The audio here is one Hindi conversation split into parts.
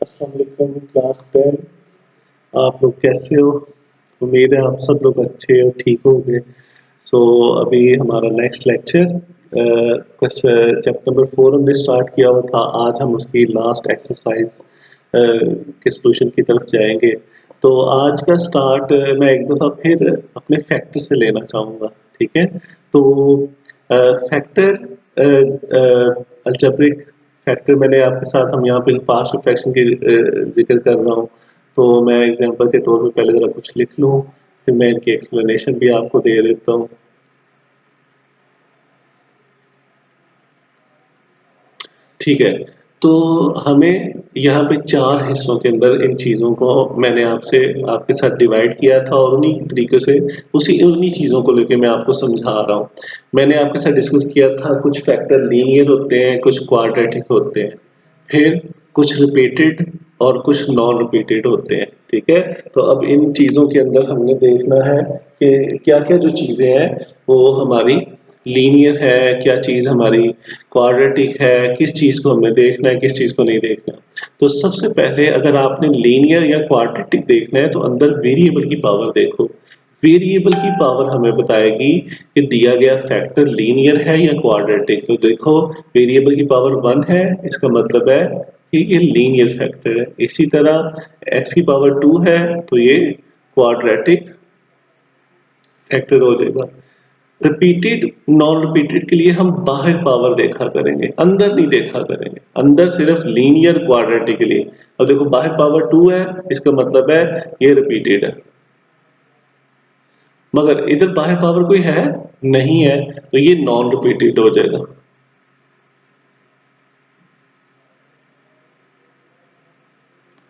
अस्सलाम वालेकुम क्लास 10। आप लोग कैसे हो? उम्मीद है आप सब लोग अच्छे और ठीक होंगे। अभी हमारा नेक्स्ट लेक्चर चैप्टर नंबर 4 हमने स्टार्ट किया हुआ था। आज हम उसकी लास्ट एक्सरसाइज के सॉल्यूशन की तरफ जाएंगे। तो आज का स्टार्ट मैं एक दफ़ा फिर अपने फैक्टर से लेना चाहूँगा, ठीक है? तो फैक्टर अलजेब्रिक फैक्टर मैंने आपके साथ हम यहाँ पे पास्ट फ्रैक्शन की जिक्र कर रहा हूँ। तो मैं एग्जांपल के तौर पे पहले ज़रा कुछ लिख लूँ, फिर मैं इनकी एक्सप्लेनेशन भी आपको दे देता हूँ। ठीक है, तो हमें यहाँ पे 4 हिस्सों के अंदर इन चीज़ों को मैंने आपके साथ डिवाइड किया था और उन्हीं तरीके से उन्हीं चीज़ों को लेके मैं आपको समझा रहा हूँ। मैंने आपके साथ डिस्कस किया था कुछ फैक्टर लीनियर होते हैं, कुछ क्वाड्रेटिक होते हैं, फिर कुछ रिपीटेड और कुछ नॉन रिपीटेड होते हैं, ठीक है? तो अब इन चीज़ों के अंदर हमने देखना है कि क्या-क्या जो चीज़ें हैं वो हमारी लीनियर है, क्या चीज़ हमारी क्वाड्रेटिक है, किस चीज़ को हमें देखना है, किस चीज़ को नहीं देखना। तो सबसे पहले अगर आपने लीनियर या क्वाड्रेटिक देखना है तो अंदर वेरिएबल की पावर देखो। वेरिएबल की पावर हमें बताएगी कि दिया गया फैक्टर लीनियर है या क्वाड्रेटिक। तो देखो वेरिएबल की पावर 1 है, इसका मतलब है कि ये लीनियर फैक्टर है। इसी तरह x की पावर 2 है तो ये क्वाड्रेटिक फैक्टर हो जाएगा। रिपीटेड नॉन रिपीटेड के लिए हम बाहर पावर देखा करेंगे, अंदर नहीं देखा करेंगे। अंदर सिर्फ लीनियर क्वाड्रेटिक के लिए। अब देखो बाहर पावर 2 है, इसका मतलब है ये रिपीटेड है, मगर इधर बाहर पावर कोई है नहीं है तो ये नॉन रिपीटेड हो जाएगा।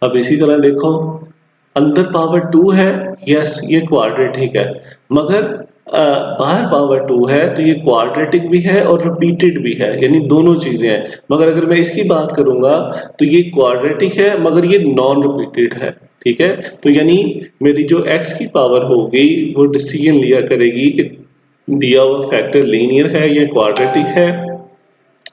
अब इसी तरह देखो अंदर पावर 2 है, यस ये क्वाड्रेटिक है, मगर बाहर पावर 2 है तो ये क्वाड्रेटिक भी है और रिपीटेड भी है, यानी दोनों चीजें हैं। मगर अगर मैं इसकी बात करूंगा तो ये क्वाड्रेटिक है मगर ये नॉन रिपीटेड है, ठीक है? तो यानी मेरी जो x की पावर होगी वो डिसीजन लिया करेगी कि दिया हुआ फैक्टर लीनियर है या क्वाड्रेटिक है,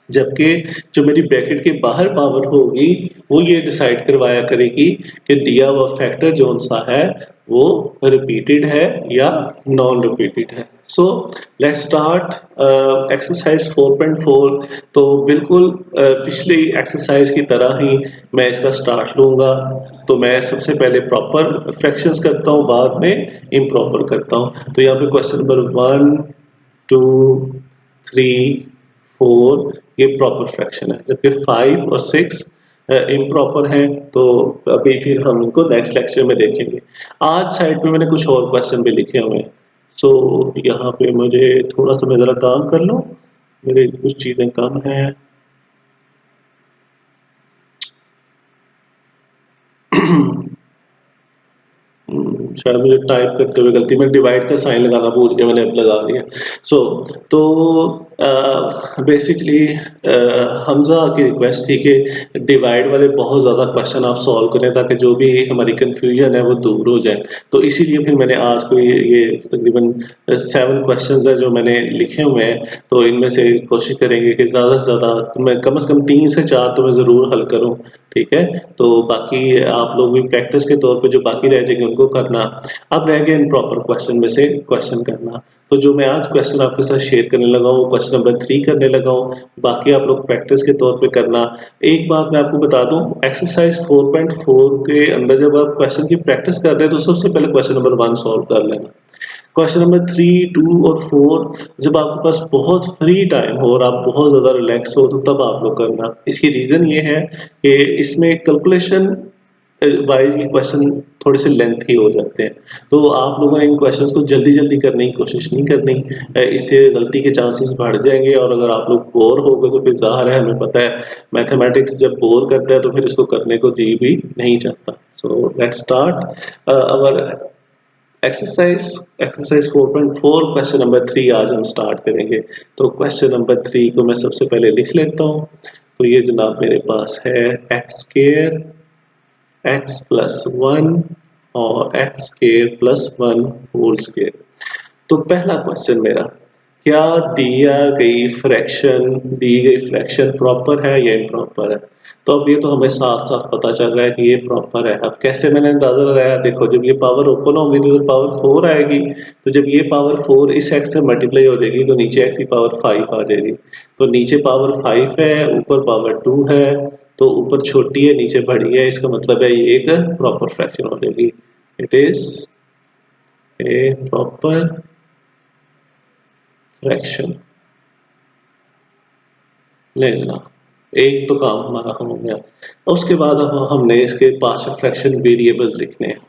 जबकि जो मेरी ब्रैकेट के बाहर पावर होगी वो ये डिसाइड करवाया करेगी कि दिया हुआ फैक्टर जौन सा है वो रिपीटेड है या नॉन रिपीटेड है। सो लेट्स स्टार्ट एक्सरसाइज 4.4। तो बिल्कुल पिछली एक्सरसाइज की तरह ही मैं इसका स्टार्ट लूँगा। तो मैं सबसे पहले प्रॉपर फ्रैक्शंस करता हूँ, बाद में इम्प्रॉपर करता हूँ। तो यहाँ पे क्वेश्चन नंबर 1 2 3 4 ये प्रॉपर फ्रैक्शन है, जबकि 5 और 6 इम्प्रॉपर है। तो अभी फिर हम इनको नेक्स्ट लेक्चर में देखेंगे। आज साइड पे मैंने कुछ और क्वेश्चन भी लिखे हुए हैं। यहाँ पे मुझे थोड़ा सा मैं ज़रा काम कर लूँ, मेरी कुछ चीज़ें कम हैं। शायद मुझे टाइप करते हुए गलती में डिवाइड का साइन लगाना भूल गया, मैंने अब लगा दिया। तो बेसिकली हमजा की रिक्वेस्ट थी कि डिवाइड वाले बहुत ज़्यादा क्वेश्चन आप सॉल्व करें ताकि जो भी हमारी कंफ्यूजन है वो दूर हो जाए। तो इसीलिए फिर मैंने आज को ये तकरीबन 7 क्वेश्चंस हैं जो मैंने लिखे हुए हैं। तो इनमें से कोशिश करेंगे कि ज़्यादा से ज़्यादा मैं कम से कम 3 से 4 तो मैं ज़रूर हल करूँ, ठीक है? तो बाकी आप लोग भी प्रैक्टिस के तौर पे जो बाकी रह जाएंगे उनको करना। अब रह गए इम्प्रॉपर क्वेश्चन में से क्वेश्चन करना। तो जो मैं आज क्वेश्चन आपके साथ शेयर करने लगा हूँ वो क्वेश्चन नंबर 3 करने लगा हूँ। बाकी आप लोग प्रैक्टिस के तौर पे करना। एक बात मैं आपको बता दूं, एक्सरसाइज 4.4 के अंदर जब आप क्वेश्चन की प्रैक्टिस कर रहे हैं तो सबसे पहले क्वेश्चन नंबर 1 सॉल्व कर लेना। क्वेश्चन नंबर 3, 2 और 4 जब आपके पास बहुत फ्री टाइम हो और आप बहुत ज़्यादा रिलैक्स हो तो तब आप लोग करना। इसकी रीज़न ये है कि इसमें कैलकुलेशन वाइज ये क्वेश्चन थोड़े से लेंथी हो जाते हैं। तो आप लोगों ने इन क्वेश्चंस को जल्दी-जल्दी करने की कोशिश नहीं करनी। इससे गलती के चांसेस बढ़ जाएँगे और अगर आप लोग बोर हो गए तो फिर ज़ाहिर है हमें पता है मैथमेटिक्स जब बोर करता है तो फिर इसको करने को जी भी नहीं चाहता। So let's start our exercise 4.4 question number 3 आज हम स्टार्ट करेंगे। तो क्वेश्चन नंबर 3 को मैं सबसे पहले लिख लेता हूँ। तो ये जनाब मेरे पास है एक्स स्क्वायर x प्लस 1 और x square plus 1 whole square. तो पहला क्वेश्चन मेरा क्या दी गई फ्रैक्शन प्रॉपर है या इम्प्रॉपर है। तो अब ये तो हमें साथ साथ पता चल रहा है कि ये प्रॉपर है। अब कैसे मैंने अंदाजा लगाया, देखो जब ये पावर ओपन होगी तो इधर पावर 4 आएगी, तो जब ये पावर 4 इस एक्स से मल्टीप्लाई हो जाएगी तो नीचे एक्स की पावर 5 आ जाएगी। तो नीचे पावर 5 है, ऊपर पावर 2 है, तो ऊपर छोटी है नीचे बड़ी है, इसका मतलब है ये एक प्रॉपर फ्रैक्शन हो जाएगी। It is a proper fraction. नहीं जनाब, एक तो काम हमारा हो गया। उसके बाद अब हमने इसके पार्शियल फ्रैक्शन वेरिएबल्स लिखने हैं।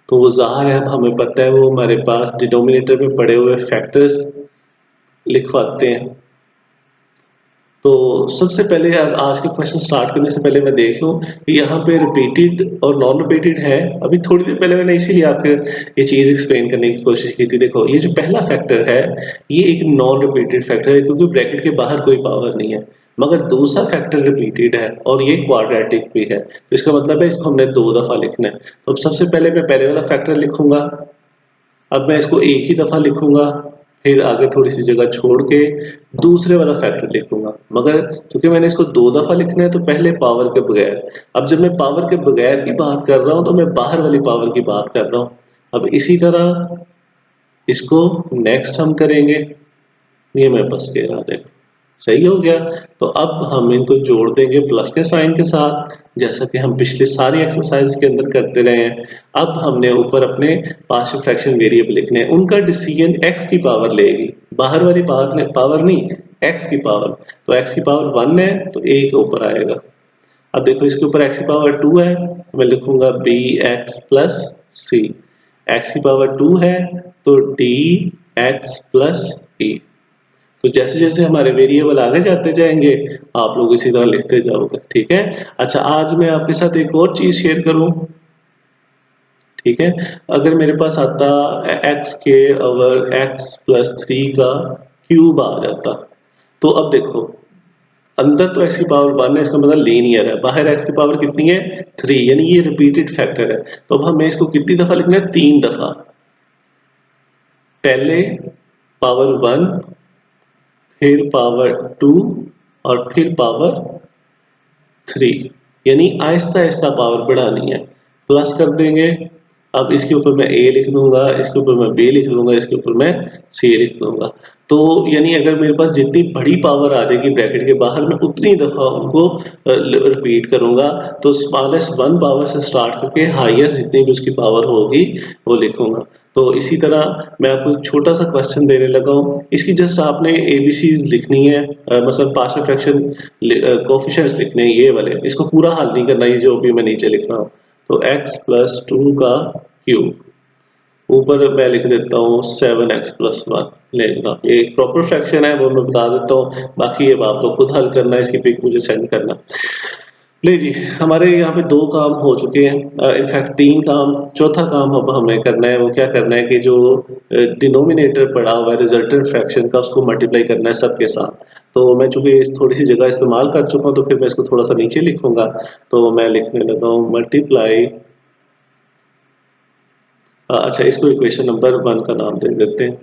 तो वो ज़ाहिर है, अब हमें पता है वो हमारे पास डिनोमिनेटर में पड़े हुए फैक्टर्स लिखवाते हैं। तो सबसे पहले आज के क्वेश्चन स्टार्ट करने से पहले मैं देख लूँ कि यहाँ पे रिपीटेड और नॉन रिपीटेड है। अभी थोड़ी देर पहले मैंने इसीलिए आपको ये चीज़ एक्सप्लेन करने की कोशिश की थी। देखो ये जो पहला फैक्टर है ये एक नॉन रिपीटेड फैक्टर है क्योंकि ब्रैकेट के बाहर कोई पावर नहीं है, मगर दूसरा फैक्टर रिपीटेड है और ये क्वाड्रेटिक भी है, तो इसका मतलब है इसको हमने 2 दफ़ा लिखना है। तो अब सबसे पहले मैं पहले वाला फैक्टर लिखूंगा, अब मैं इसको एक ही दफ़ा लिखूंगा, फिर आगे थोड़ी सी जगह छोड़ के दूसरे वाला फैक्टर लिखूंगा, मगर क्योंकि मैंने इसको 2 दफ़ा लिखना है तो पहले पावर के बगैर। अब जब मैं पावर के बगैर की बात कर रहा हूँ तो मैं बाहर वाली पावर की बात कर रहा हूँ। अब इसी तरह इसको नेक्स्ट हम करेंगे, ये मैं बस कह रहा था। सही हो गया। तो अब हम इनको जोड़ देंगे प्लस के साइन के साथ, जैसा कि हम पिछले सारी एक्सरसाइज के अंदर करते रहे हैं। अब हमने ऊपर अपने पार्शियल फ्रैक्शन वेरिएबल लिखने हैं, उनका डिसीजन x की पावर लेगी, बाहर वाली पावर नहीं, x की पावर। तो x की पावर 1 है तो a के ऊपर आएगा। अब देखो इसके ऊपर x की पावर 2 है तो मैं लिखूंगा bx प्लस c। x की पावर 2 है तो dx प्लस e। तो जैसे जैसे हमारे वेरिएबल आगे जाते जाएंगे आप लोग इसी तरह लिखते जाओगे, ठीक है। अच्छा, आज मैं आपके साथ एक और चीज शेयर करूं, ठीक है। अगर मेरे पास आता एक्स के ओवर एक्स प्लस 3 का क्यूब आ जाता, तो अब देखो अंदर तो एक्स की पावर 1 है, इसका मतलब लीनियर है, बाहर एक्स की पावर कितनी है 3, यानी ये रिपीटेड फैक्टर है। तो अब हमें इसको कितनी दफा लिखना है, 3 दफा। पहले पावर 1, फिर पावर 2 और फिर पावर 3, यानी आहिस्ता आहिस्ता पावर बढ़ानी है। प्लस कर देंगे, अब इसके ऊपर मैं a लिख दूंगा, इसके ऊपर मैं b लिख दूंगा, इसके ऊपर मैं c लिख दूंगा। तो यानी अगर मेरे पास जितनी बड़ी पावर आ जाएगी ब्रैकेट के बाहर, मैं उतनी दफा उनको रिपीट करूंगा। तो स्मॉलेस्ट 1 पावर से स्टार्ट करके हाईएस्ट जितनी भी उसकी पावर होगी वो लिखूंगा। तो इसी तरह मैं आपको एक छोटा सा क्वेश्चन देने लगा हूँ, इसकी जस्ट आपने एबीसीज लिखनी है, मतलब पार्शियल फ्रैक्शन कोफिशिएंट्स लिखने हैं ये वाले, इसको पूरा हल नहीं करना, ये जो भी मैं नीचे लिख रहा हूँ। तो x प्लस 2 का क्यूब, ऊपर मैं लिख देता हूँ 7x+1। ले जनाब, ये एक प्रॉपर फ्रैक्शन है वो मैं बता देता हूँ, बाकी अब आप लोग खुद हल करना, इसकी पिक मुझे सेंड करना। ले जी, हमारे यहाँ पे 2 काम हो चुके हैं, इनफैक्ट 3 काम। चौथा काम अब हमें करना है, वो क्या करना है कि जो डिनोमिनेटर पड़ा हुआ है रिजल्टेंट फ्रैक्शन का, उसको मल्टीप्लाई करना है सबके साथ। तो मैं चूंकि थोड़ी सी जगह इस्तेमाल कर चुका हूँ तो फिर मैं इसको थोड़ा सा नीचे लिखूंगा। तो मैं लिखने लगा हूँ मल्टीप्लाई, अच्छा इसको इक्वेशन नंबर 1 का नाम दे देते हैं,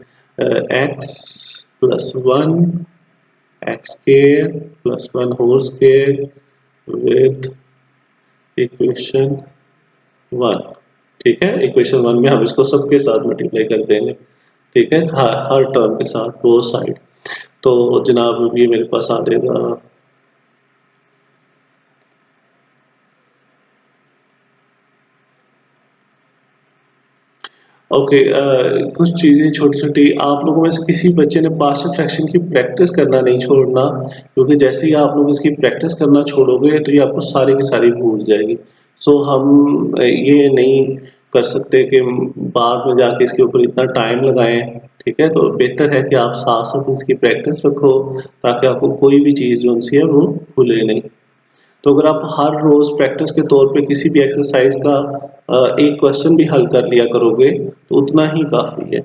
x+1 X square plus 1 whole square with equation 1। ठीक है, इक्वेशन 1 में हम इसको सबके साथ मल्टीप्लाई कर देंगे, ठीक है, हर टर्म के साथ बोथ साइड। तो जनाब ये मेरे पास आ जाएगा, ओके। कुछ चीज़ें छोटी-छोटी आप लोगों में से किसी बच्चे ने पार्शियल फ्रैक्शन की प्रैक्टिस करना नहीं छोड़ना, क्योंकि जैसे ही आप लोग इसकी प्रैक्टिस करना छोड़ोगे तो ये आपको सारी की सारी भूल जाएगी। सो हम ये नहीं कर सकते कि बाद में जाके इसके ऊपर इतना टाइम लगाएँ, ठीक है? तो बेहतर है कि आप साथ-साथ इसकी प्रैक्टिस रखो ताकि आपको कोई भी चीज़ जो-सी है वो भूले नहीं। तो अगर आप हर रोज प्रैक्टिस के तौर पे किसी भी एक्सरसाइज का एक क्वेश्चन भी हल कर लिया करोगे तो उतना ही काफी है।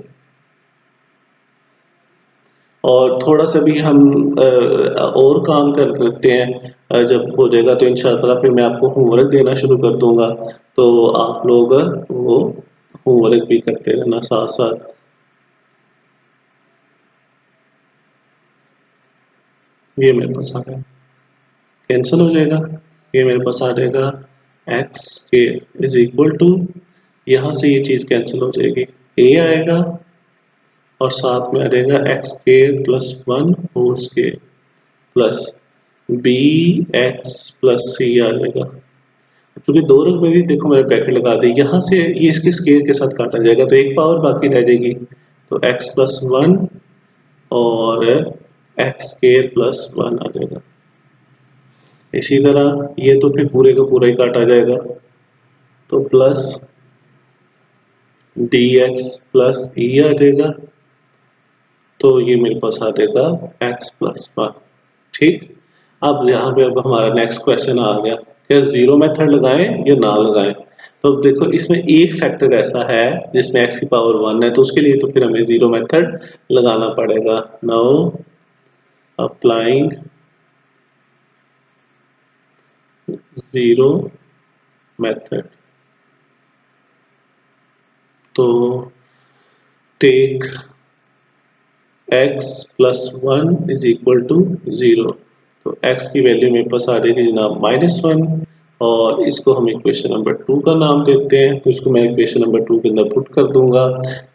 और थोड़ा सा भी हम और काम कर सकते हैं, जब हो जाएगा तो इंशाल्लाह फिर मैं आपको होमवर्क देना शुरू कर दूंगा, तो आप लोग वो होमवर्क भी करते रहना साथ साथ। ये मेरे पास आ गया, कैंसिल हो जाएगा, ये मेरे पास आ जाएगा X square is equal to, यहाँ से ये चीज़ कैंसिल हो जाएगी, ए आएगा और साथ में आ जाएगा X square plus one whole square plus B X plus C आ जाएगा। क्योंकि दो रंग में भी देखो मैंने ब्रैकेट लगा दी, यहाँ से ये इसके स्केयर के साथ काटा जाएगा तो एक पावर बाकी रह जाएगी, तो एक्स प्लस वन और एक्स स्केयर प्लस वन आ जाएगा। इसी तरह ये तो फिर पूरे का पूरा ही काटा जाएगा, तो प्लस डी एक्स प्लस ई आ जाएगा, तो ये मेरे पास आ जाएगा एक्स प्लस वन। ठीक, अब यहाँ पे अब हमारा नेक्स्ट क्वेश्चन आ गया, क्या जीरो मेथड लगाएं या ना लगाएं। तो अब देखो इसमें एक फैक्टर ऐसा है जिसमें x की पावर वन है, तो उसके लिए तो फिर हमें जीरो मेथड लगाना पड़ेगा। नाउ अप्लाइंग जीरो मेथड, तो take x plus one is equal to zero, तो x की वैल्यू मेरे पास आ जाएगी जनाब माइनस वन, और इसको हम इक्वेशन नंबर टू का नाम देते हैं, तो इसको मैं इक्वेशन नंबर टू के अंदर पुट कर दूंगा।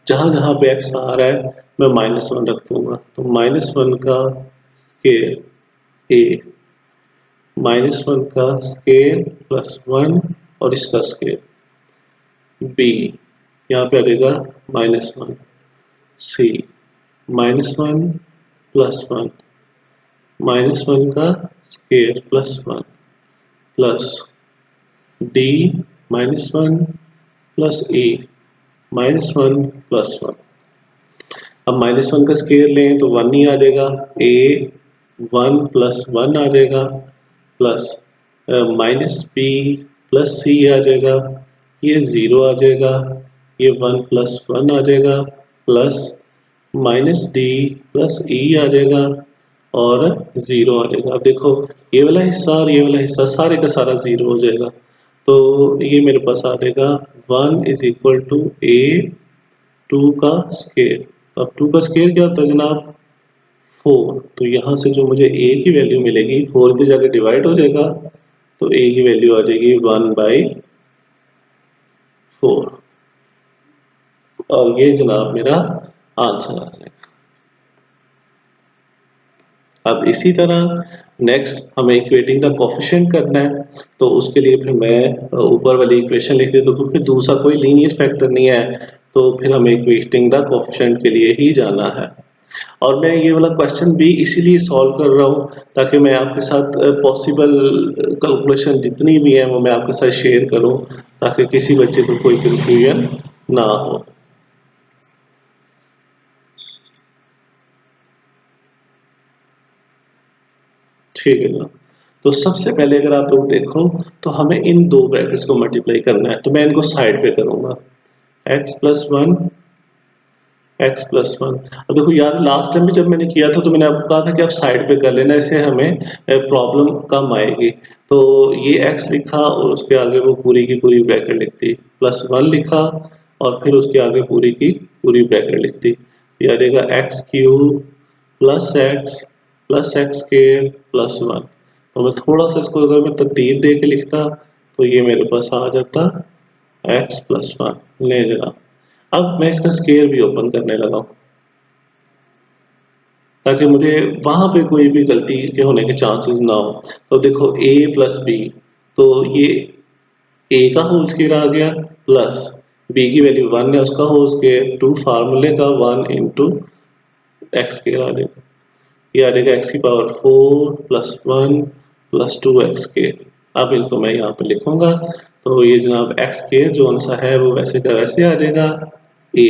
जहां जहां पे x आ रहा है मैं माइनस वन रख दूंगा, तो माइनस वन का स्केयर a, माइनस वन का स्केयर प्लस वन और इसका स्केयर b, यहाँ पे आ जाएगा minus one, c minus one plus one, minus one का square plus one plus D minus one plus A minus one plus one. अब माइनस वन का स्केयर लें तो वन ही आ जाएगा, ए वन प्लस वन आ जाएगा plus minus B plus C आ जाएगा, ये ज़ीरो आ जाएगा, ये वन प्लस वन आ जाएगा प्लस माइनस डी प्लस ई आ जाएगा और ज़ीरो आ जाएगा। अब देखो ये वाला हिस्सा और ये वाला हिस्सा सारे का सारा ज़ीरो हो जाएगा, तो ये मेरे पास आ जाएगा one is equal to A two का स्केयर। अब टू का स्केयर क्या होता है जनाब, फोर, तो यहाँ से जो मुझे ए की वैल्यू मिलेगी फोर की जगह डिवाइड हो जाएगा, तो ए की वैल्यू आ जाएगी वन बाई फोर, और ये जनाब मेरा आंसर आ जाएगा। अब इसी तरह नेक्स्ट हमें इक्वेटिंग का कोफिशिएंट करना है, तो उसके लिए फिर मैं ऊपर वाली इक्वेशन लिख देता हूँ, क्योंकि दूसरा कोई लीनियर फैक्टर नहीं है, तो फिर हमें इक्वेटिंग का कोफिशिएंट के लिए ही जाना है। और मैं ये वाला क्वेश्चन भी इसीलिए सॉल्व कर रहा हूँ ताकि मैं आपके साथ पॉसिबल कैलकुलेशन जितनी भी है वो मैं आपके साथ शेयर करूँ, ताकि किसी बच्चे को कोई कंफ्यूजन ना हो। ठीक है ना, तो सबसे पहले अगर आप लोग देखो तो हमें इन दो ब्रैकेट्स को मल्टीप्लाई करना है, तो मैं इनको साइड पे करूंगा, x plus one x plus one. अब देखो यार लास्ट टाइम भी जब मैंने किया था तो मैंने आपको कहा था कि आप साइड पे कर लेना, इससे हमें प्रॉब्लम कम आएगी। तो ये x लिखा और उसके आगे वो पूरी की पूरी ब्रैकेट लिख दी, प्लस वन लिखा और फिर उसके आगे पूरी की पूरी ब्रैकेट लिख दी, ये आ जाएगा x cube plus X square plus one. तो मैं थोड़ा सा इसको अगर मैं तरतीब दे के लिखता तो ये मेरे पास आ जाता एक्स प्लस वन। ले जरा, अब मैं इसका स्केयर भी ओपन करने लगा हूँ ताकि मुझे वहां पे कोई भी गलती के होने के चांसेस ना हो। तो देखो a प्लस बी, तो ये a का होल स्केयर आ गया प्लस b की वैल्यू वन है उसका होल स्केयर, टू फार्मूले का वन इंटू एक्स स्केयर आ जाएगा, ये आ जाएगा एक्स की power four plus one plus two x square. अब इनको मैं यहाँ पे लिखूंगा, तो ये जनाब एक्स स्केयर जो सा है वो वैसे का वैसे आ जाएगा, a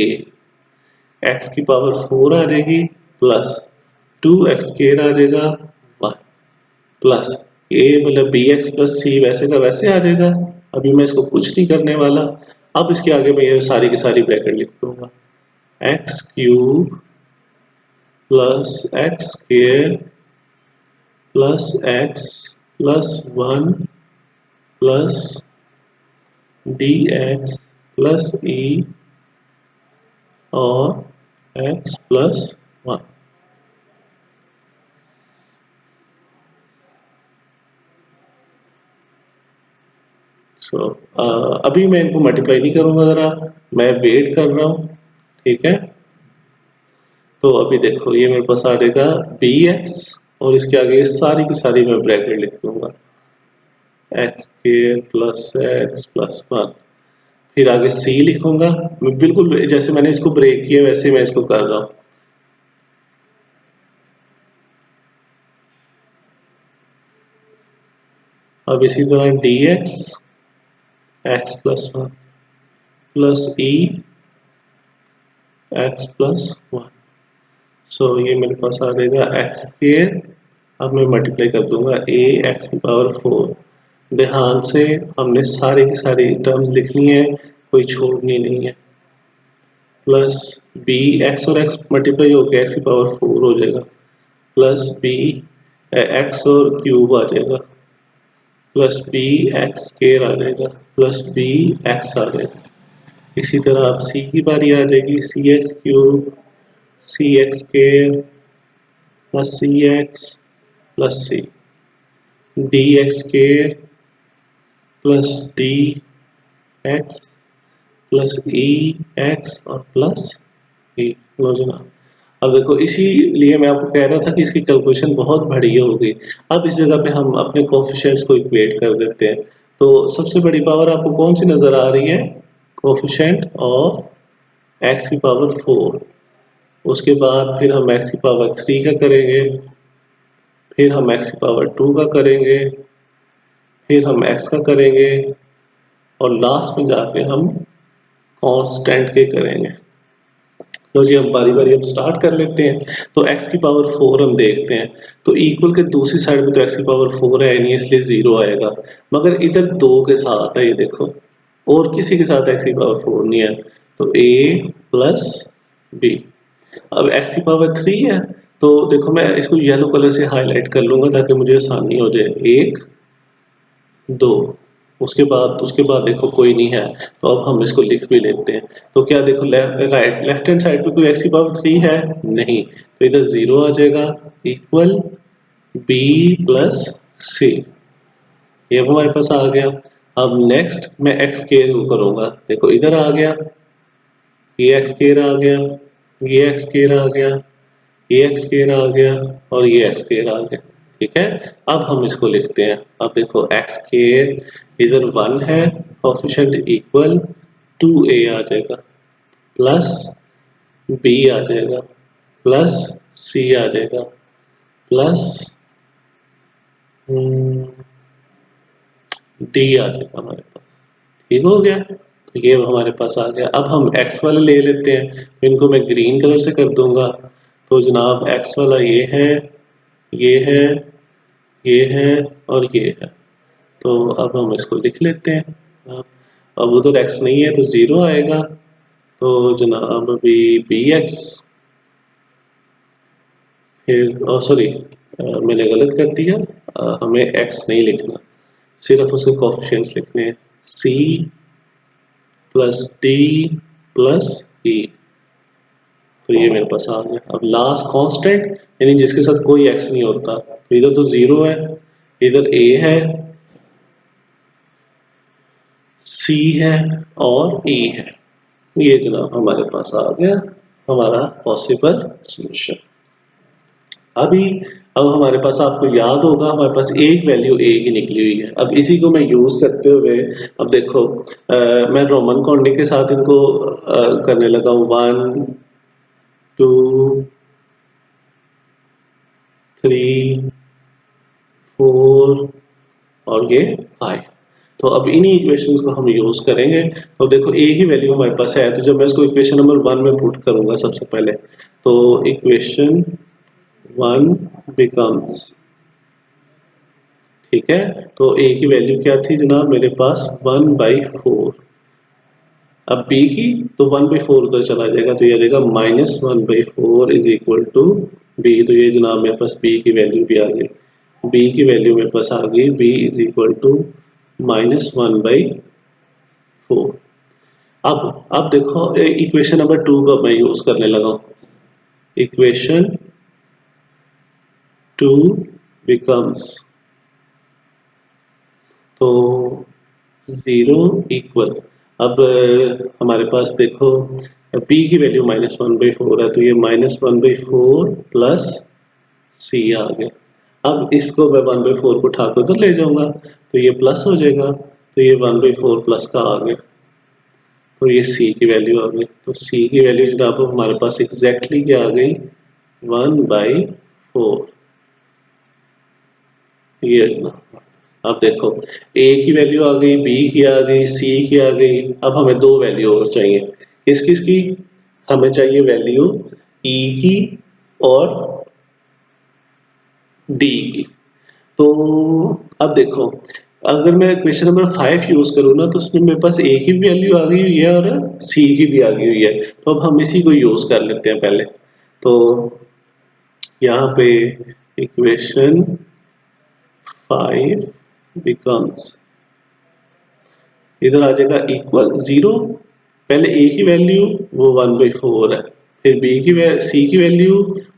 एक्स की पावर फोर आ जाएगी प्लस टू एक्स स्क्वायर आ जाएगा वन प्लस ए मतलब बी एक्स प्लस सी वैसे का वैसे आ जाएगा। अभी मैं इसको कुछ नहीं करने वाला, अब इसके आगे मैं ये सारी की सारी ब्रैकेट लिख दूंगा, X cube plus X square plus X plus one plus D X plus E और एक्स प्लस वन। सो अभी मैं इनको मल्टीप्लाई नहीं करूंगा, ज़रा मैं वेट कर रहा हूँ, ठीक है। तो अभी देखो ये मेरे पास आ जाएगा बी एक्स, और इसके आगे सारी की सारी मैं ब्रैकेट लिख दूंगा, एक्स के प्लस एक्स प्लस 1, फिर आगे सी लिखूंगा। मैं बिल्कुल जैसे मैंने इसको ब्रेक किया वैसे मैं इसको कर रहा हूँ। अब इसी तरह D X X plus 1 plus E X plus 1। So ये मेरे पास आ जाएगा एक्स स्क्वायर। अब मैं मल्टीप्लाई कर दूंगा ए एक्स की पावर 4। ध्यान से हमने सारी की सारी टर्म्स लिखनी है, कोई छोड़नी नहीं है। प्लस बी एक्स और एक्स मल्टीप्लाई होकर एक्स की पावर 4 हो जाएगा, प्लस बी एक्स और क्यूब आ जाएगा, प्लस बी एक्स स्क्वायर आ जाएगा, प्लस बी एक्स आ जाएगा। इसी तरह अब सी की बारी आ जाएगी, C X cube C X square plus C X plus C, D X square plus D X plus E X और प्लस ई। लो जनाब, अब देखो इसीलिए मैं आपको कह रहा था कि इसकी कैलकुलेशन बहुत बढ़िया होगी। अब इस जगह पे हम अपने कोफिशिएंट्स को इक्वेट कर देते हैं। तो सबसे बड़ी पावर आपको कौन सी नजर आ रही है? कोफिशिएंट ऑफ एक्स की पावर 4। उसके बाद फिर हम एक्स की पावर 3 का करेंगे, फिर हम एक्स की पावर 2 का करेंगे, फिर हम एक्स का करेंगे, और लास्ट में जाके हम कांस्टेंट के करेंगे। तो जी हम बारी बारी अब स्टार्ट कर लेते हैं। तो x की पावर 4 हम देखते हैं, तो इक्वल के दूसरी साइड में तो x की पावर 4 है नहीं, इसलिए 0 आएगा। मगर इधर 2 के साथ है, ये देखो, और किसी के साथ x की पावर 4 नहीं है, तो a प्लस बी। अब x की पावर 3 है, तो देखो मैं इसको येलो कलर से हाईलाइट कर लूंगा ताकि मुझे आसानी हो जाए। 1 2, उसके बाद देखो कोई नहीं है, तो अब हम इसको लिख भी लेते हैं। तो क्या देखो लेफ्ट हैंड साइड पे कोई x की पावर 3 है नहीं, तो इधर 0 आ जाएगा, इक्वल b प्लस सी। ये हमारे पास आ गया। अब नेक्स्ट मैं x स्क्वायर को करूंगा, देखो इधर आ गया, ये x स्क्वायर आ गया, ये x स्क्वायर आ गया, ये x स्क्वायर आ गया, और ये x स्क्वायर आ गया। ठीक है, अब हम इसको लिखते हैं। अब देखो x स्क्वायर इधर 1 है, कोफिशिएंट इक्वल 2a आ जाएगा, प्लस b आ जाएगा, प्लस c आ जाएगा, प्लस d आ जाएगा हमारे पास। ठीक हो गया, तो ये हमारे पास आ गया। अब हम x वाले ले लेते हैं, इनको मैं ग्रीन कलर से कर दूंगा। तो जनाब x वाला ये है, ये है, ये है, और ये है। तो अब हम इसको लिख लेते हैं। अब उधर x नहीं है तो 0 आएगा, तो जनाब अभी बी एक्स, फिर सॉरी मैंने गलत कर दिया, हमें x नहीं लिखना, सिर्फ उसके कोफिशिएंट्स लिखने हैं, c प्लस डी प्लस ई। तो ये मेरे पास आ गया। अब लास्ट कांस्टेंट, यानी जिसके साथ कोई x नहीं होता, तो इधर तो 0 है, इधर a है, c है, और e है। ये जनाब हमारे पास आ गया हमारा पॉसिबल सॉल्यूशन। अभी अब हमारे पास, आपको याद होगा, हमारे पास एक वैल्यू a की निकली हुई है। अब इसी को मैं यूज करते हुए, अब देखो मैं रोमन कॉन्टिटी के साथ इनको करने लगा हूँ। 1 2 3 4 और ये 5। तो अब इन्हीं इक्वेशंस को हम यूज करेंगे। तो देखो a की वैल्यू हमारे पास है, तो जब मैं इसको इक्वेशन नंबर 1 में पुट करूंगा सबसे पहले, तो इक्वेशन 1 बिकम्स, ठीक है, तो a की वैल्यू क्या थी जनाब मेरे पास 1/4। अब b की, तो 1/4 उधर चला जाएगा, तो ये आ जाएगा -1/4 इज इक्वल टू b। तो ये जनाब मेरे पास b की वैल्यू भी आ गई, b की वैल्यू मेरे पास आ गई, b इज इक्वल टू -1/4। अब देखो इक्वेशन नंबर 2 का मैं यूज करने लगा हूँ। इक्वेशन 2 बिकम्स, तो 0 इक्वल, अब हमारे पास देखो b की वैल्यू -1/4 है, तो ये -1/4 प्लस c आ गया। अब इसको मैं 1/4 को उठा के उधर ले जाऊंगा तो ये प्लस हो जाएगा, तो ये 1/4 प्लस का आ गया, तो ये c की वैल्यू आ गई। तो c की वैल्यू जनाब हमारे पास एग्जैक्टली क्या आ गई, 1/4। ये अब देखो a की वैल्यू आ गई, b की आ गई, c की आ गई। अब हमें दो वैल्यू और चाहिए, किस किस की? हमें चाहिए वैल्यू e की और d की। तो अब देखो, अगर मैं क्वेश्चन नंबर 5 यूज करूँ ना तो उसमें मेरे पास a की भी वैल्यू आ गई हुई है और c की भी आ गई हुई है, तो अब हम इसी को यूज कर लेते हैं पहले। तो यहाँ पे इक्वेशन 5 बिकम्स, इधर आ जाएगा इक्वल 0, पहले a की वैल्यू वो 1/4 है, फिर c की वैल्यू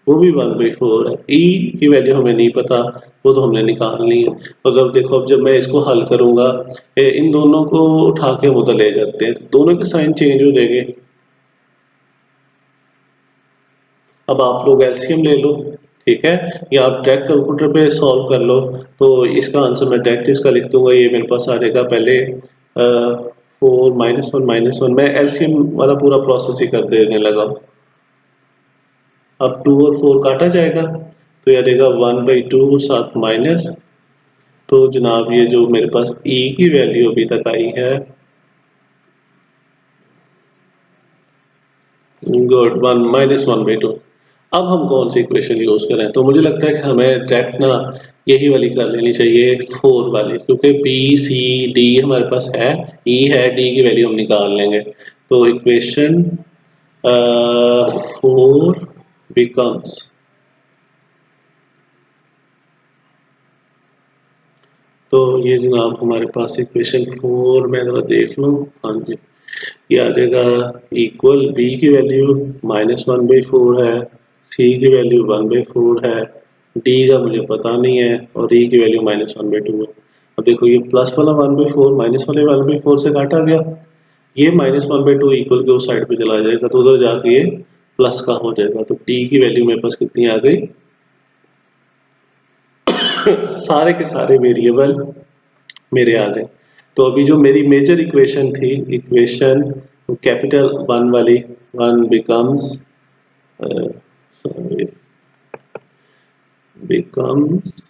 वो भी 1/4 है, e की वैल्यू हमें नहीं पता, वो तो हमने निकालनी है। तो जब देखो, अब जब मैं इसको हल करूंगा, इन दोनों को उठा के हम उधर ले जाते हैं, दोनों के साइन चेंज हो जाएंगे। अब आप लोग एलसीएम ले लो, ठीक है, या आप डायरेक्ट कैलकुलेटर पे सॉल्व कर लो। तो इसका आंसर मैं डायरेक्ट इसका लिख दूंगा, ये मेरे पास आ जाएगा पहले 4 -1 मैं एलसीएम वाला पूरा प्रोसेस ही कर देने लगा। अब 2 और 4 काटा जाएगा तो यह देगा 1/2 साथ माइनस, तो जनाब ये जो मेरे पास e की वैल्यू अभी तक आई है, गुड, 1 -1/2। अब हम कौन सी इक्वेशन यूज करें? तो मुझे लगता है कि हमें डायरेक्ट ना यही वाली कर लेनी चाहिए, 4 वाली, क्योंकि बी सी डी हमारे पास है, ई है, डी की वैल्यू हम निकाल लेंगे। तो इक्वेशन 4 बिकम्स, तो ये जनाब हमारे पास इक्वेशन 4 में जरा देख लो, हाँ जी, ये आ जाएगा इक्वल, बी की वैल्यू -1/4 है, सी की वैल्यू 1/4 है, डी का मुझे पता नहीं है, और ई की वैल्यू -1/2 है। अब देखो ये प्लस वाला 1/4 माइनस वाले 1/4 से काटा गया, ये -1/2 इक्वल के उस साइड पे चला जाएगा, तो उधर जाके ये प्लस का हो जाएगा। तो डी की वैल्यू मेरे पास कितनी आ गई, सारे के सारे वेरिएबल मेरे आ गए। तो अभी जो मेरी मेजर इक्वेशन थी, इक्वेशन कैपिटल 1 वाली, 1 बिकम्स बिकम्स,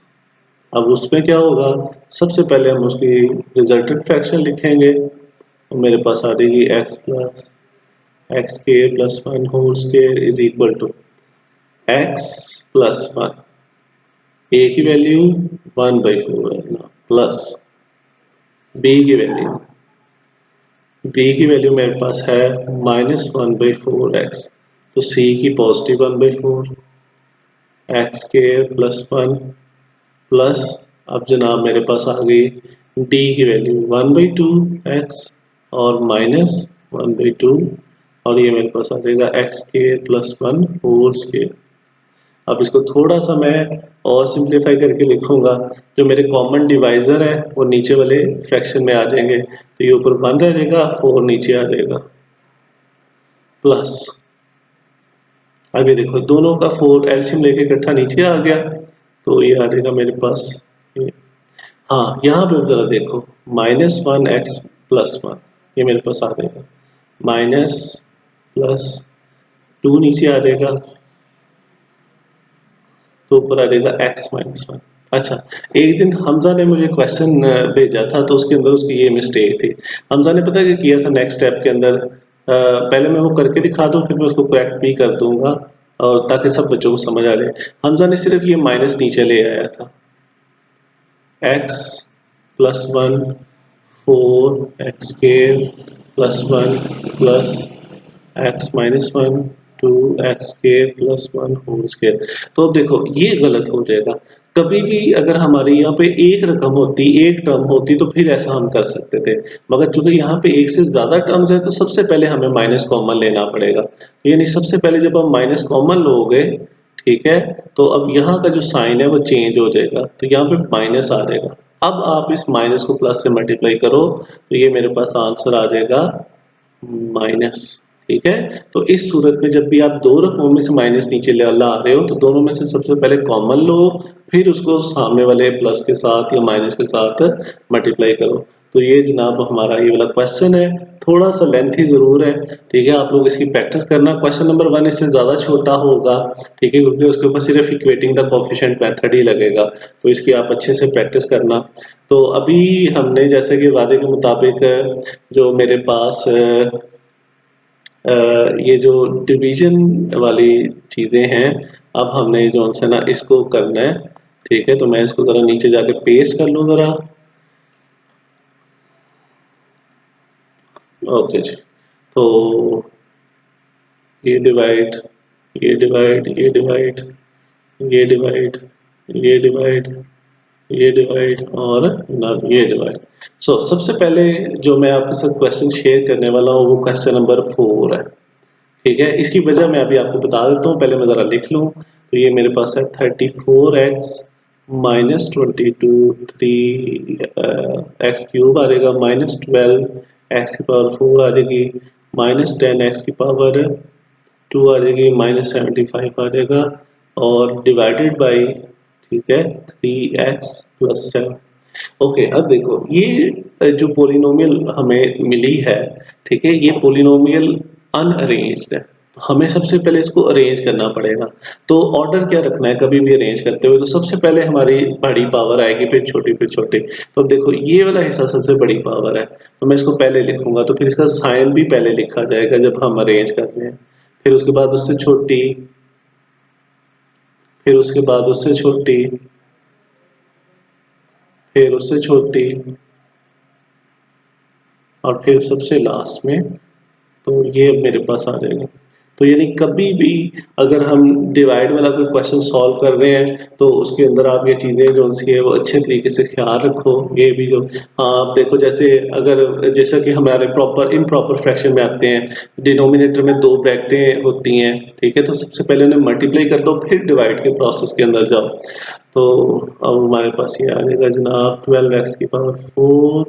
अब उसमें क्या होगा, सबसे पहले हम उसकी रिजल्टेंट फ्रैक्शन लिखेंगे, तो मेरे पास आ जाएगी x² + 1 whole square is equal to x + 1, a की वैल्यू 1/4 है ना, प्लस b की वैल्यू मेरे पास है -1/4x, तो c की पॉजिटिव 1/4, x² + 1 प्लस, अब जनाब मेरे पास आ गई d की वैल्यू 1/2x और -1/2, और ये मेरे पास आ जाएगा x² + 1 होल स्क्वायर। अब इसको थोड़ा सा मैं और सिंप्लीफाई करके लिखूंगा, जो मेरे कॉमन डिवाइजर है वो नीचे वाले फ्रैक्शन में आ जाएंगे, तो ये ऊपर 1 रह जाएगा, 4 नीचे आ जाएगा, प्लस, अब ये देखो दोनों का 4 एलसीएम लेके इकट्ठा नीचे आ गया, तो ये आ जाएगा मेरे पास ये, हाँ यहाँ पे जरा देखो, -1x + 1, ये मेरे पास आ जाएगा, माइनस प्लस 2 नीचे आ जाएगा, तो ऊपर आ जाएगा x - 1। अच्छा, एक दिन हमजा ने मुझे क्वेश्चन भेजा था, तो उसके अंदर उसकी ये मिस्टेक थी। हमजा ने पता क्या किया था, नेक्स्ट स्टेप के अंदर पहले मैं वो करके दिखा दूं, फिर मैं उसको करेक्ट भी कर दूंगा, और ताकि सब बच्चों को समझ आ जाए। हमजा ने सिर्फ ये माइनस नीचे ले आया था, x + 1 4x² + 1 plus x - 1 2x² + 1 whole square. तो अब देखो ये गलत हो जाएगा, कभी भी अगर हमारे यहाँ पे एक रकम होती, एक टर्म होती, तो फिर ऐसा हम कर सकते थे, मगर चूंकि यहाँ पे एक से ज्यादा टर्म्स है, तो सबसे पहले हमें माइनस कॉमन लेना पड़ेगा, यानी सबसे पहले जब हम माइनस कॉमन लोगे, ठीक है, तो अब यहाँ का जो साइन है वो चेंज हो जाएगा, तो यहाँ पे माइनस आ जाएगा, अब आप इस माइनस को प्लस से मल्टीप्लाई करो तो ये मेरे पास आंसर आ जाएगा माइनस। ठीक है, तो इस सूरत में जब भी आप दो रकमों में से माइनस नीचे ला रहे हो तो दोनों में से सबसे पहले कॉमन लो, फिर उसको सामने वाले प्लस के साथ या माइनस के साथ मल्टीप्लाई करो। तो ये जनाब हमारा ये वाला क्वेश्चन है, थोड़ा सा लेंथी जरूर है। ठीक है, आप लोग इसकी प्रैक्टिस करना। क्वेश्चन नंबर 1 इससे ज्यादा छोटा होगा। ठीक है, क्योंकि उसके ऊपर सिर्फ इक्वेटिंग द कोएफिशिएंट मेथड ही लगेगा, तो इसकी आप अच्छे से प्रैक्टिस करना। तो अभी हमने जैसे कि वादे के मुताबिक जो मेरे पास ये जो डिवीजन वाली चीजें हैं, अब हमने जो है ना इसको करना है। ठीक है, तो मैं इसको जरा नीचे जाके पेस्ट कर लूं जरा। ओके जी, तो ये डिवाइड, ये डिवाइड, ये डिवाइड, ये डिवाइड, ये डिवाइड, ये डिवाइड और ना ये डिवाइड। सो सबसे पहले जो मैं आपके साथ क्वेश्चन शेयर करने वाला हूँ वो क्वेश्चन नंबर 4 है। ठीक है, इसकी वजह मैं अभी आपको बता देता हूँ, पहले मैं ज़रा लिख लूँ। तो ये मेरे पास है 34x माइनस 22 3 एक्स क्यूब आ जाएगा, माइनस 12 एक्स की पावर 4 आ जाएगी, माइनस 10 एक्स की पावर 2 आ जाएगी, माइनस 75 आ जाएगा और डिवाइडेड बाई, ठीक है, 3x प्लस 7। ओके, अब देखो ये जो पोलिनोमियल हमें मिली है, ठीक है, ये पोलिनोमियल अनअरेंज्ड है, तो हमें सबसे पहले इसको अरेंज करना पड़ेगा। तो ऑर्डर क्या रखना है कभी भी अरेंज करते हुए, तो सबसे पहले हमारी बड़ी पावर आएगी, फिर छोटी, फिर छोटी। तो अब देखो ये वाला हिस्सा सबसे बड़ी पावर है, तो मैं इसको पहले लिखूंगा, तो फिर इसका साइन भी पहले लिखा जाएगा जब हम अरेंज कर रहे हैं। फिर उसके बाद उससे छोटी, फिर उसके बाद उससे छोटी, फिर उससे छोटी और फिर सबसे लास्ट में, तो ये मेरे पास आ जाएगा। तो यानी कभी भी अगर हम डिवाइड वाला कोई क्वेश्चन सॉल्व कर रहे हैं तो उसके अंदर आप ये चीज़ें जो उनकी है वो अच्छे तरीके से ख्याल रखो। ये भी जो, हाँ आप देखो, जैसे अगर जैसा कि हमारे प्रॉपर इम्प्रॉपर फ्रैक्शन में आते हैं, डिनोमिनेटर में दो ब्रैकेटें होती हैं, ठीक है, तो सबसे पहले उन्हें मल्टीप्लाई कर दो फिर डिवाइड के प्रोसेस के अंदर जाओ। तो अब हमारे पास ये आ जाएगा जनाब 12x की power 4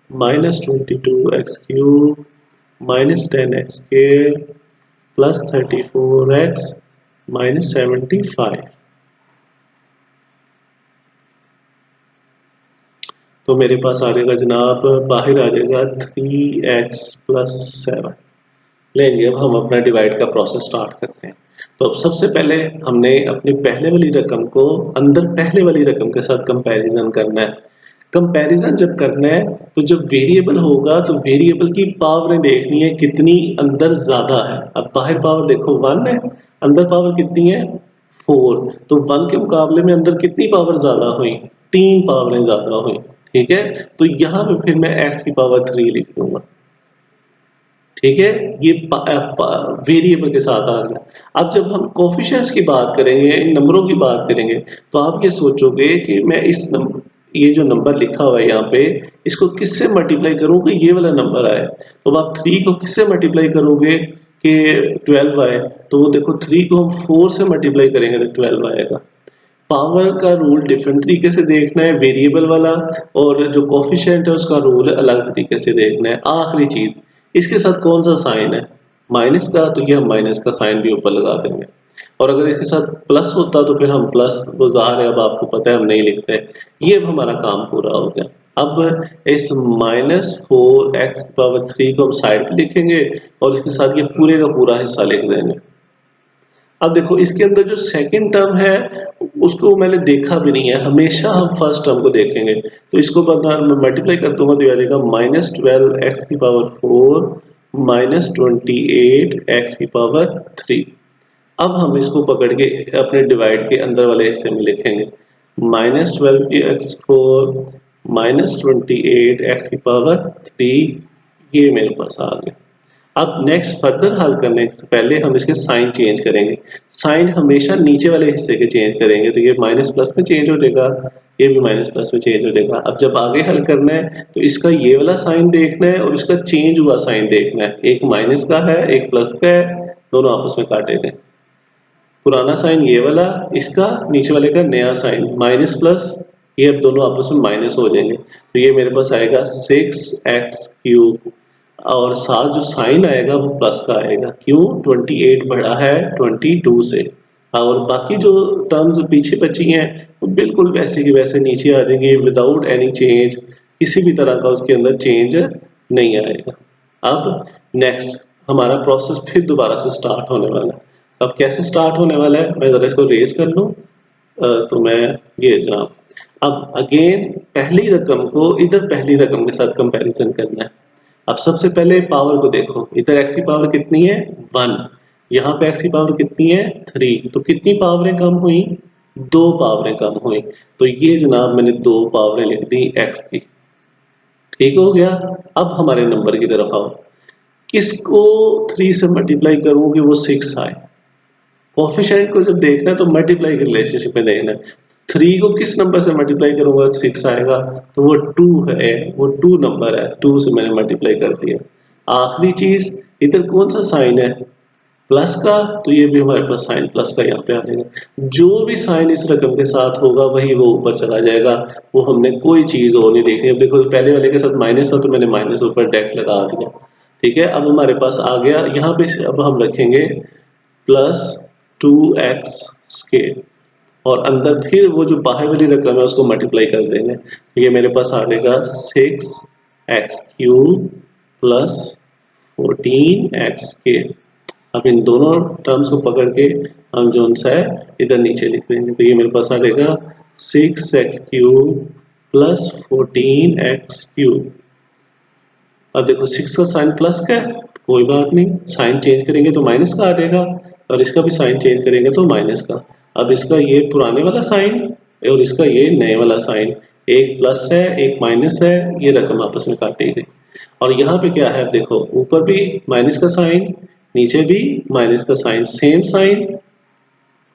minus 22x cube minus 10x square plus 34x minus 75। तो मेरे पास आ जाएगा जनाब, बाहर आ जाएगा 3x प्लस 7। लेंगे अब हम अपना डिवाइड का प्रोसेस स्टार्ट करते हैं। तो अब सबसे पहले हमने अपनी पहले वाली रकम को अंदर पहले वाली रकम के साथ कंपैरिजन करना है। कंपैरिजन जब करना है तो जब वेरिएबल होगा तो वेरिएबल की पावरें देखनी है कितनी अंदर ज्यादा है। अब बाहर पावर देखो 1 है, अंदर पावर कितनी है 4, तो 1 के मुकाबले में अंदर कितनी पावर ज्यादा हुई, 3 पावरें ज्यादा हुई। ठीक है, तो यहाँ पे फिर मैं x की पावर 3 लिख दूंगा। ठीक है, ये वेरिएबल के साथ आ गया। अब जब हम कोफिशिएंट्स की बात करेंगे, इन नंबरों की बात करेंगे, तो आप ये सोचोगे कि मैं इस नंबर, ये जो नंबर लिखा हुआ है यहाँ पे, इसको किससे मल्टीप्लाई करूँ कि ये वाला नंबर आए। तो आप 3 को किससे मल्टीप्लाई करोगे कि 12 आए, तो वो देखो 3 को हम 4 से मल्टीप्लाई करेंगे तो 12 आएगा। पावर का रूल डिफरेंट तरीके से देखना है वेरिएबल वाला, और जो कोफिशिएंट है उसका रूल अलग तरीके से देखना है। आखिरी चीज, इसके साथ कौन सा साइन है माइनस का, तो ये हम माइनस का साइन भी ऊपर लगा देंगे। और अगर इसके साथ प्लस होता तो फिर हम प्लस, वो ज़ाहिर है अब आपको पता है हम नहीं लिखते। ये अब हमारा काम पूरा हो गया। अब इस -4x⁻³ को हम साइड पे लिखेंगे और इसके साथ ये पूरे का पूरा हिस्सा लिख देंगे। अब देखो इसके अंदर जो सेकंड टर्म है उसको मैंने देखा भी नहीं है, हमेशा हम फर्स्ट टर्म को देखेंगे। तो इसको बता मैं मल्टीप्लाई कर दूंगा तो आ जाएगा -12x⁴ -28x⁻³ अब हम इसको पकड़ के अपने डिवाइड के अंदर वाले हिस्से में लिखेंगे। -12x⁴ -28x⁻³ ये मेरे पास आ गया। अब नेक्स्ट फर्दर हल करने से पहले हम इसके साइन चेंज करेंगे। साइन हमेशा नीचे वाले हिस्से के चेंज करेंगे, तो ये माइनस प्लस में चेंज हो जाएगा, ये भी माइनस प्लस में चेंज हो जाएगा। अब जब आगे हल करना है तो इसका ये वाला साइन देखना है और इसका चेंज हुआ साइन देखना है। एक माइनस का है, एक प्लस का है, दोनों आपस में काटे थे। पुराना साइन ये वाला, इसका नीचे वाले का नया साइन माइनस प्लस ये अब दोनों आपस में माइनस हो जाएंगे, तो ये मेरे पास आएगा 6x³ और साथ जो साइन आएगा वो प्लस का आएगा। क्यों? 28 बड़ा है 22 से, और बाकी जो टर्म्स पीछे बची हैं वो बिल्कुल वैसे की वैसे नीचे आ जाएंगी विदाउट एनी चेंज, किसी भी तरह का उसके अंदर चेंज नहीं आएगा। अब नेक्स्ट हमारा प्रोसेस फिर दोबारा से स्टार्ट होने वाला है। अब कैसे स्टार्ट होने वाला है, मैं ज़रा इसको रेज कर लूँ। तो मैं ये जनाब, अब अगेन पहली रकम को इधर पहली रकम के साथ कंपैरिजन करना है। अब सबसे पहले पावर को देखो, इधर x की पावर कितनी है 1, यहाँ पे x की पावर कितनी है 3, तो कितनी पावरें कम हुई, 2 पावरें कम हुई। तो ये जनाब मैंने 2 पावरें लिख दी x की। ठीक हो गया। अब हमारे नंबर की तरफ आओ, किसको 3 से मल्टीप्लाई करूं कि वो 6 आए। कोफिशिएंट को जब देखना है तो मल्टीप्लाई के रिलेशनशिप में देखना है। 3 को किस नंबर से मल्टीप्लाई करूंगा 6 आएगा, तो वो 2 है, वो 2 नंबर है, 2 से मैंने मल्टीप्लाई कर दिया। आखिरी चीज, इधर कौन सा साइन है प्लस का, तो ये भी हमारे पास साइन प्लस का यहाँ पे आ जाएगा। जो भी साइन इस रकम के साथ होगा वही वो ऊपर चला जाएगा, वो हमने कोई चीज और नहीं देखनी। अब देखो पहले वाले के साथ माइनस था तो मैंने माइनस ऊपर डेक लगा दिया। ठीक है, अब हमारे पास आ गया यहाँ पे, अब हम रखेंगे प्लस 2x², और अंदर फिर वो जो बाहर वाली रकम है उसको मल्टीप्लाई कर देंगे, तो ये मेरे पास आ जाएगा 6x³ प्लस 14x²। अब इन दोनों टर्म्स को पकड़ के हम जो सा है इधर नीचे लिख देंगे, तो ये मेरे पास आ जाएगा 6x³ प्लस 14x³। अब देखो 6 का साइन प्लस का है, कोई बात नहीं, साइन चेंज करेंगे तो माइनस का आ जाएगा, और इसका भी साइन चेंज करेंगे तो माइनस का। अब इसका ये पुराने वाला साइन और इसका ये नए वाला साइन, एक प्लस है एक माइनस है, ये रकम आपस में काटी गई। और यहाँ पे क्या है, देखो ऊपर भी माइनस का साइन, नीचे भी माइनस का साइन, सेम साइन,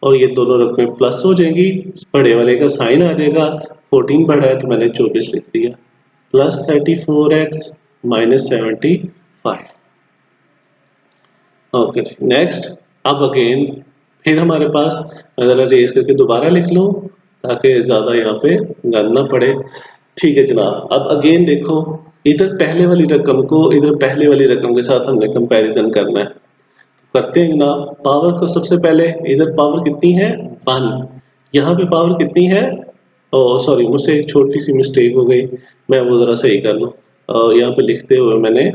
और ये दोनों रकमें प्लस हो जाएंगी, बड़े वाले का साइन आ जाएगा, 14 बड़ा है तो मैंने 24 लिख दिया, प्लस 34x माइनस 75। ओके जी, नेक्स्ट। अब अगेन फिर हमारे पास, ज़रा रेस करके दोबारा लिख लो ताकि ज़्यादा यहाँ पे गंद ना पड़े। ठीक है जनाब, अब अगेन देखो, इधर पहले वाली रकम को इधर पहले वाली रकम के साथ हमने कंपैरिजन करना है। करते हैं जनाब, पावर को सबसे पहले, इधर पावर कितनी है 1, यहाँ पे पावर कितनी है, ओ सॉरी मुझसे एक छोटी सी मिस्टेक हो गई, मैं वो ज़रा सही कर लूँ। यहाँ पे लिखते हुए मैंने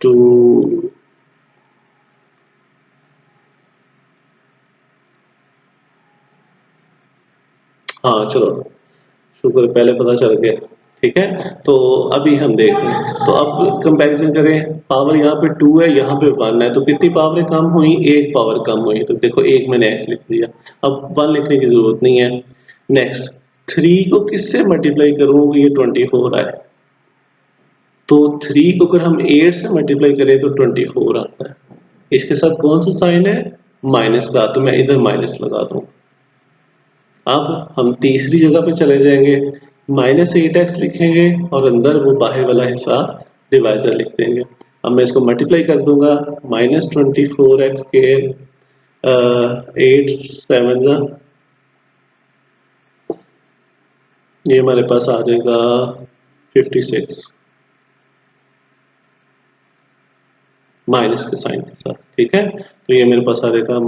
2, हाँ चलो शुक्र है, पहले पता चल गया। ठीक है, तो अभी हम देखते हैं, तो अब कंपैरिजन करें, पावर यहाँ पे 2 है यहाँ पे 1 है, तो कितनी पावरें कम हुई, एक पावर कम हुई, तो देखो एक मैंने x लिख दिया, अब 1 लिखने की जरूरत नहीं है। नेक्स्ट, 3 को किससे मल्टीप्लाई करूँ ये 24 आए, तो 3 को अगर हम 8 से मल्टीप्लाई करें तो 24 आता है। इसके साथ कौन सा साइन है माइनस का, तो मैं इधर माइनस लगा दूँ। अब हम तीसरी जगह पे चले जाएंगे, -8x लिखेंगे और अंदर वो बाहर वाला हिस्सा डिवाइजर लिख देंगे। अब मैं इसको मल्टीप्लाई कर दूंगा, -24x के 8 7 ये हमारे पास आ जाएगा 56 माइनस के साइन के साथ। ठीक है, तो ये मेरे पास आ जाएगा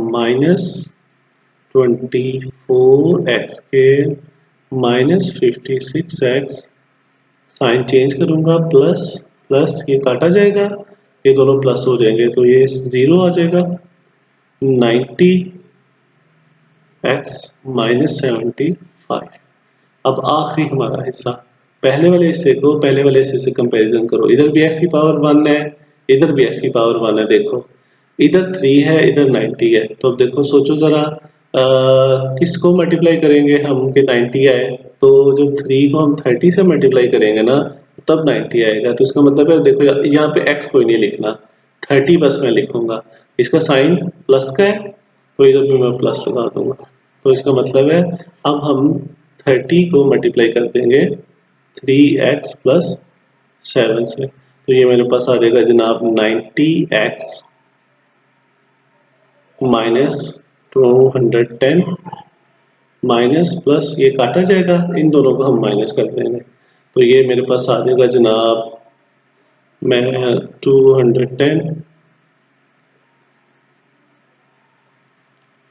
-24x के -56x, साइन चेंज करूंगा, प्लस प्लस ये काटा जाएगा, ये दोनों प्लस हो जाएंगे तो ये 0 आ जाएगा, 90x -75। अब आखिरी हमारा हिस्सा, पहले वाले हिस्से को पहले वाले हिस्से से कंपैरिजन करो, इधर भी x की पावर 1 है, इधर भी x की पावर 1 है, देखो इधर 3 है इधर 90 है, तो अब देखो सोचो जरा किसको मल्टीप्लाई करेंगे हम कि 90 आए, तो जब 3 को हम 30 से मल्टीप्लाई करेंगे ना तब 90 आएगा, तो इसका मतलब है देखो यहाँ पे x कोई नहीं लिखना, 30 बस मैं लिखूंगा, इसका साइन प्लस का है तो इधर भी मैं प्लस लगा दूंगा, तो इसका मतलब है अब हम 30 को मल्टीप्लाई कर देंगे 3x प्लस 7 से, तो ये मेरे पास आ जाएगा जनाब 90x माइनस 210, माइनस प्लस ये काटा जाएगा, इन दोनों को हम माइनस कर देंगे, तो ये मेरे पास आ जाएगा जनाब, मैं 210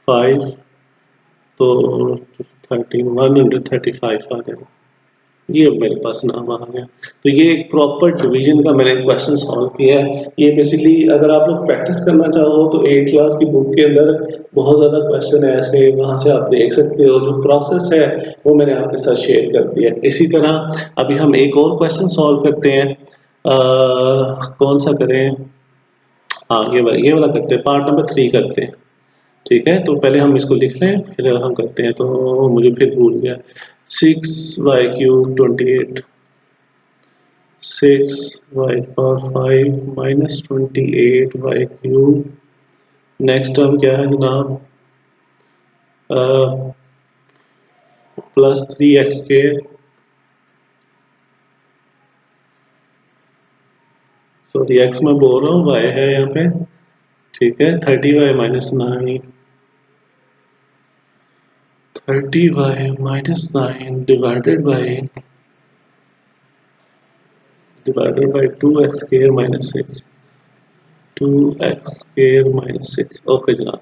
5 तो 135 आ जाएगा। ये मेरे पास नाम आ गया। तो ये एक प्रॉपर डिवीजन का मैंने क्वेश्चन सॉल्व किया है। ये बेसिकली अगर आप लोग प्रैक्टिस करना चाहो तो 8 क्लास की बुक के अंदर बहुत ज़्यादा क्वेश्चन है ऐसे, वहाँ से आप देख सकते हो। जो प्रोसेस है वो मैंने आपके साथ शेयर कर दिया है। इसी तरह अभी हम एक और क्वेश्चन सॉल्व करते हैं। कौन सा करें? हाँ, ये वाला करते हैं, पार्ट नंबर 3 करते हैं। ठीक है, तो पहले हम इसको लिख लें फिर हम करते हैं। तो मुझे फिर भूल गया। 6y³ 28, 6y⁵ minus 28y³। Next term क्या है जनाब? Plus 3x²। सॉरी x में बोल रहा हूँ, y है यहाँ पे। ठीक है, 30y-9, 30y-9 divided by 2x² - 6, 2x² - 6। Okay जनाब,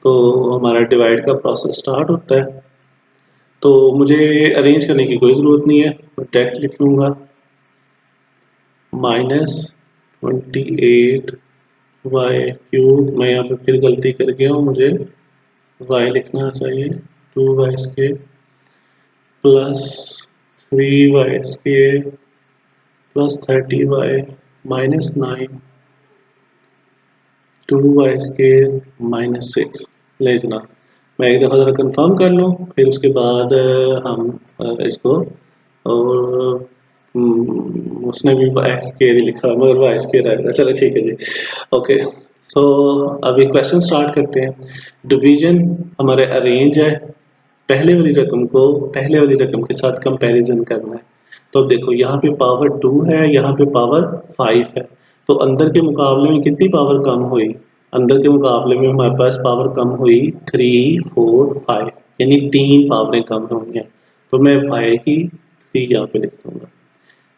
तो हमारा डिवाइड का प्रोसेस स्टार्ट होता है। तो मुझे अरेंज करने की कोई ज़रूरत नहीं है, डायरेक्ट लिख लूँगा। -28y³, मैं यहाँ पे फिर गलती कर गया हूँ, मुझे y लिखना चाहिए, 2y² plus 3y² plus 30y-9 2y² - 6। ले जना, मैं एक दफ़ा ज़रा कंफर्म कर लूँ, फिर उसके बाद हम इसको, और उसने भी x² ही लिखा मगर y² आएगा। चलो ठीक है जी, ओके। सो अभी क्वेश्चन स्टार्ट करते हैं। डिवीजन हमारे अरेंज है, पहले वाली रकम को पहले वाली रकम के साथ कंपैरिजन करना है। तो अब देखो, यहाँ पे पावर 2 है, यहाँ पे पावर 5 है, तो अंदर के मुकाबले में कितनी पावर कम हुई? अंदर के मुकाबले में हमारे पास पावर कम हुई 3, 4, 5, यानी 3 पावरें कम हुई हैं। तो मैं y की 3 यहाँ पे लिख दूंगा।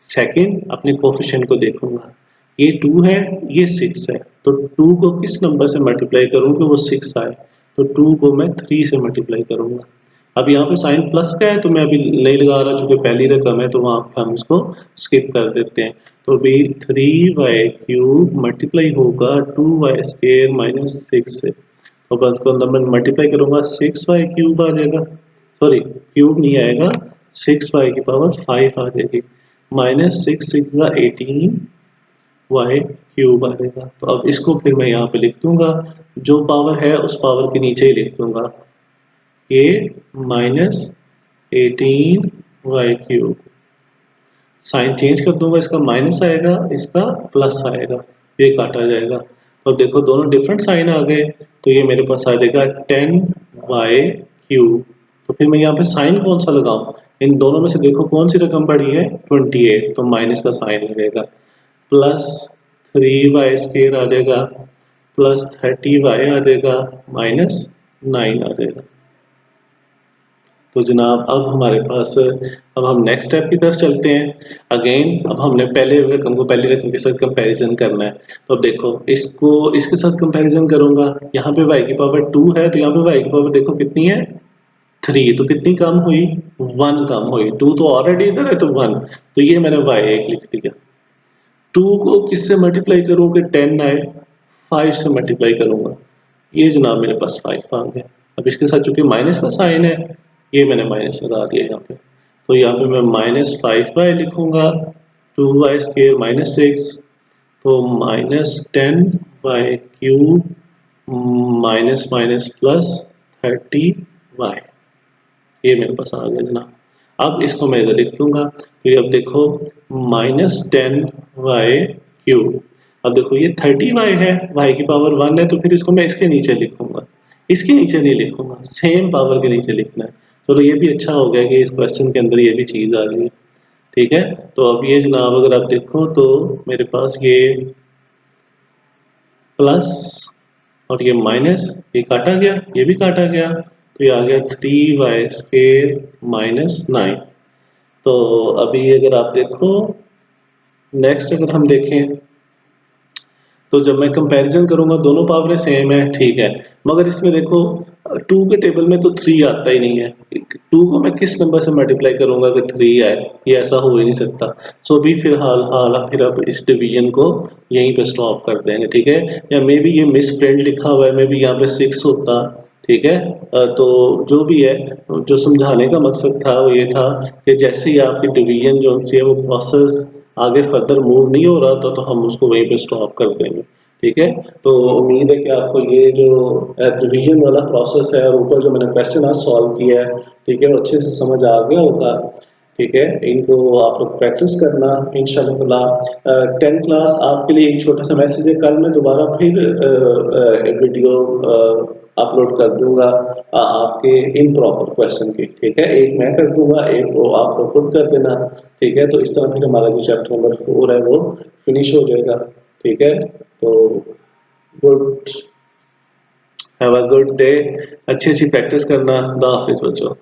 सेकंड, अपने कोफिशिएंट को देखूंगा, ये 2 है, ये 6 है, तो 2 को किस नंबर से मल्टीप्लाई करूं कि वो 6 आए? तो 2 को मैं 3 से मल्टीप्लाई करूंगा। अब यहाँ पे साइन प्लस का है तो मैं अभी नहीं लगा रहा, चूंकि पहली रकम है तो वहाँ पे हम इसको स्किप कर देते हैं। तो अभी 3y³ मल्टीप्लाई होगा 2y² - 6 से, तो बस को अंदर मैं मल्टीप्लाई करूंगा 6y³ आ जाएगा, सॉरी क्यूब नहीं आएगा, 6y⁵ आ जाएगी, -6 6 18 y³ आ जाएगा। तो अब इसको फिर मैं यहाँ पे लिख दूंगा, जो पावर है उस पावर के नीचे ही लिख दूंगा, ये -18y³। साइन चेंज कर दूंगा, इसका माइनस आएगा, इसका प्लस आएगा, ये काटा जाएगा। तो अब देखो दोनों डिफरेंट साइन आ गए, तो ये मेरे पास आ जाएगा 10y³। तो फिर मैं यहाँ पे साइन कौन सा लगाऊं? इन दोनों में से देखो कौन सी रकम बड़ी है? 28, तो माइनस का साइन लगेगा, प्लस 3y² आ जाएगा, प्लस 30y आ जाएगा, -9 आ जाएगा। तो जनाब अब हमारे पास, अब हम नेक्स्ट स्टेप की तरफ चलते हैं। अगेन अब हमने पहले रकम को पहली रकम के साथ कंपैरिजन करना है। तो अब देखो, इसको इसके साथ कंपैरिजन करूंगा, यहाँ पे y⁵ 2 है, तो यहाँ पे y⁵ देखो कितनी है? 3, तो कितनी कम हुई? 1 कम हुई। 2 तो ऑलरेडी इधर है तो 1, तो ये मैंने y1 लिख दिया। 2 को किससे मल्टीप्लाई करूँ कि 10 आए? 5 से मल्टीप्लाई करूंगा, ये जनाब मेरे पास 5 आ गया। अब इसके साथ चूंकि माइनस का साइन है, ये मैंने माइनस लगा दिया यहाँ पे, तो यहाँ पे मैं -5y लिखूंगा, 2y² - 6, तो -10y³ minus minus plus 30y, ये मेरे पास आ गया जनाब। अब इसको मैं इधर लिख दूंगा, तो ये अब देखो -10y³। अब देखो ये 30y है, y⁵1 है, तो फिर इसको मैं इसके नीचे लिखूंगा, इसके नीचे नहीं लिखूंगा, सेम पावर के नीचे लिखना है। चलो ये भी अच्छा हो गया कि इस क्वेश्चन के अंदर ये भी चीज़ आ गई है। ठीक है, तो अब ये जनाब अगर आप देखो तो मेरे पास ये प्लस और ये माइनस, ये काटा गया, ये भी काटा गया, तो ये आ गया 3y² माइनस 9। तो अभी अगर आप देखो नेक्स्ट अगर हम देखें तो जब मैं कंपैरिजन करूंगा दोनों पावरें सेम है, ठीक है, मगर इसमें देखो 2 के टेबल में तो 3 आता ही नहीं है। 2 को मैं किस नंबर से मल्टीप्लाई करूंगा कि 3 आए, ये ऐसा हो ही नहीं सकता। सो भी फिलहाल फिर अब इस डिवीजन को यहीं पे स्टॉप कर देंगे, ठीक है। या मे बी ये मिस प्रिंट लिखा हुआ है, मे बी यहाँ पे 6 होता, ठीक है। तो जो भी है, जो समझाने का मकसद था वो ये था कि जैसे ही आपकी डिवीजन जो सी है वो प्रोसेस आगे फर्दर मूव नहीं हो रहा तो हम उसको वहीं पे स्टॉप कर देंगे, ठीक है। तो उम्मीद है कि आपको ये जो डिवीजन वाला प्रोसेस है और ऊपर जो मैंने क्वेश्चन आज सॉल्व किया है, ठीक है, वो अच्छे से समझ आ गया होगा, ठीक है। इनको आप लोग प्रैक्टिस करना इंशाल्लाह। 10th क्लास आपके लिए एक छोटा सा मैसेज है, कल मैं दोबारा फिर एक वीडियो अपलोड कर दूंगा आपके इम्प्रॉपर क्वेश्चन की, ठीक है। एक मैं कर दूंगा, एक वो आप लोग खुद कर देना, ठीक है। तो इस तरह फिर हमारा जो चैप्टर नंबर 4 है वो फिनिश हो जाएगा, ठीक है। तो good, have a good day, अच्छी अच्छी प्रैक्टिस करना। खुदा हाफिज बच्चों।